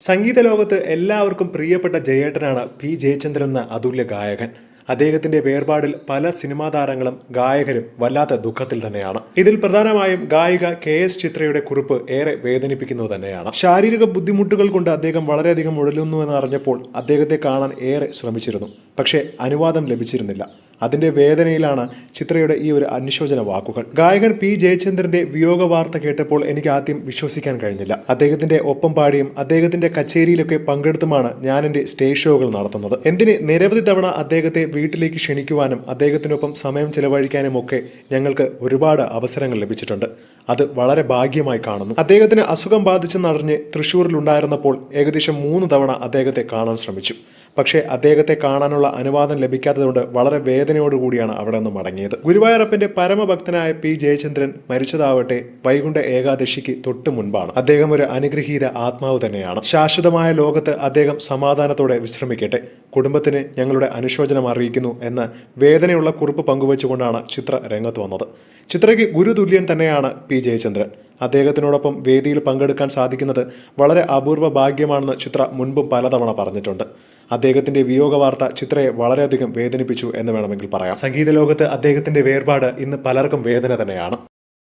സംഗീത ലോകത്ത് എല്ലാവർക്കും പ്രിയപ്പെട്ട ജയേട്ടനാണ് പി ജയചന്ദ്രൻ എന്ന അതുല്യ ഗായകൻ. അദ്ദേഹത്തിന്റെ വേർപാടിൽ പല സിനിമാ താരങ്ങളും ഗായകരും വല്ലാത്ത ദുഃഖത്തിൽ തന്നെയാണ്. ഇതിൽ പ്രധാനമായും ഗായിക KS ചിത്രയുടെ കുറിപ്പ് ഏറെ വേദനിപ്പിക്കുന്നത് തന്നെയാണ്. ശാരീരിക ബുദ്ധിമുട്ടുകൾ കൊണ്ട് അദ്ദേഹം വളരെയധികം ഉഴലുന്നുവെന്ന് അറിഞ്ഞപ്പോൾ അദ്ദേഹത്തെ കാണാൻ ഏറെ ശ്രമിച്ചിരുന്നു. പക്ഷേ അനുവാദം ലഭിച്ചിരുന്നില്ല. അതിന്റെ വേദനയിലാണ് ചിത്രയുടെ ഈ ഒരു അനുശോചന വാക്കുകൾ. ഗായകൻ പി ജയചന്ദ്രന്റെ വിയോഗ വാർത്ത കേട്ടപ്പോൾ എനിക്ക് ആദ്യം വിശ്വസിക്കാൻ കഴിഞ്ഞില്ല. അദ്ദേഹത്തിന്റെ ഒപ്പം പാടിയും അദ്ദേഹത്തിന്റെ കച്ചേരിയിലൊക്കെ പങ്കെടുത്തുമാണ് ഞാൻ എന്റെ സ്റ്റേജ് ഷോകൾ നടത്തുന്നത്. എന്തിന് നിരവധി തവണ അദ്ദേഹത്തെ വീട്ടിലേക്ക് ക്ഷണിക്കുവാനും അദ്ദേഹത്തിനൊപ്പം സമയം ചെലവഴിക്കാനും ഒക്കെ ഞങ്ങൾക്ക് ഒരുപാട് അവസരങ്ങൾ ലഭിച്ചിട്ടുണ്ട്. അത് വളരെ ഭാഗ്യമായി കാണുന്നു. അദ്ദേഹത്തിന് അസുഖം ബാധിച്ചെന്നറിഞ്ഞ് തൃശ്ശൂരിലുണ്ടായിരുന്നപ്പോൾ ഏകദേശം 3 തവണ അദ്ദേഹത്തെ കാണാൻ ശ്രമിച്ചു. പക്ഷേ അദ്ദേഹത്തെ കാണാനുള്ള അനുവാദം ലഭിക്കാത്തതുകൊണ്ട് വളരെ വേദനയോടുകൂടിയാണ് അവിടെ നിന്ന് മടങ്ങിയത്. ഗുരുവായൂരപ്പന്റെ പരമഭക്തനായ പി ജയചന്ദ്രൻ മരിച്ചതാവട്ടെ വൈകുണ്ഠ ഏകാദശിക്ക് തൊട്ടു മുൻപാണ്. അദ്ദേഹം ഒരു അനുഗ്രഹീത ആത്മാവ് തന്നെയാണ്. ശാശ്വതമായ ലോകത്ത് അദ്ദേഹം സമാധാനത്തോടെ വിശ്രമിക്കട്ടെ. കുടുംബത്തിന് ഞങ്ങളുടെ അനുശോചനം അറിയിക്കുന്നു എന്ന വേദനയുള്ള കുറിപ്പ് പങ്കുവച്ചുകൊണ്ടാണ് ചിത്ര രംഗത്ത് വന്നത്. ചിത്രയ്ക്ക് ഗുരുതുല്യൻ തന്നെയാണ് പി ജയചന്ദ്രൻ. അദ്ദേഹത്തിനോടൊപ്പം വേദിയിൽ പങ്കെടുക്കാൻ സാധിക്കുന്നത് വളരെ അപൂർവ ഭാഗ്യമാണെന്ന് ചിത്ര മുൻപും പലതവണ പറഞ്ഞിട്ടുണ്ട്. അദ്ദേഹത്തിന്റെ വിയോഗ വാർത്ത ചിത്രയെ വളരെയധികം വേദനിപ്പിച്ചു എന്ന് വേണമെങ്കിൽ പറയാം. സംഗീത ലോകത്ത് അദ്ദേഹത്തിന്റെ വേർപാട് ഇന്ന് പലർക്കും വേദന തന്നെയാണ്.